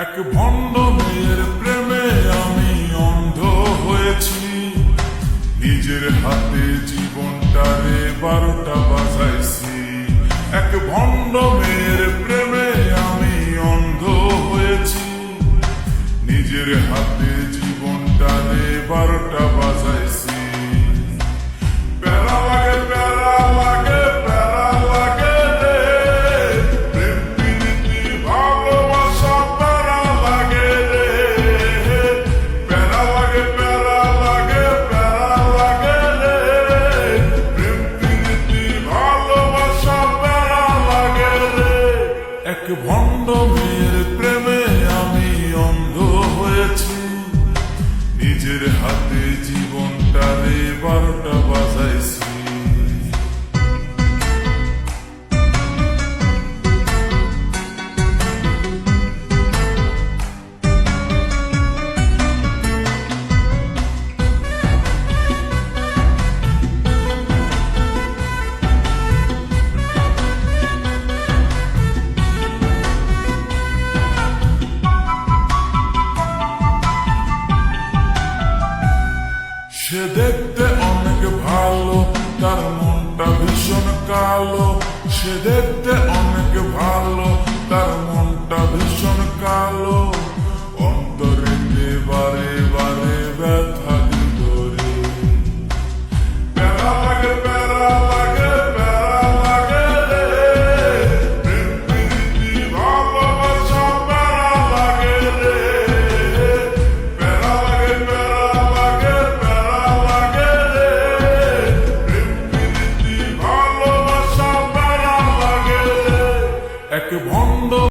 এক ভণ্ড মেয়ের প্রেমে আমি অন্ধ হয়েছি, নিজের হাতে জীবনটারে 12টা বাজাইছি। এক ভণ্ড মেয়ের প্রেমে আমি অন্ধ হয়েছি, নিজের হাতে জীবনটারে 12টা বাজাইছি। প্যারা লাগে প্যারা লাগে প্যারা লাগে রে, প্রেম প্রীতি ভালোবাসা প্যারা লাগে রে। প্যারা লাগে প্যারা লাগে প্যারা লাগে রে, প্রেম প্রীতি ভালোবাসা প্যারা লাগে রে। এক ভণ্ড মেয়ের প্রেমে আমি অন্ধ হয়েছি, নিজের হাতে জীবনটারে 12টা বাজাইছি। সে দেখতে অনেক ভালো, তার মনটা ভীষণ কালো। সে দেখতে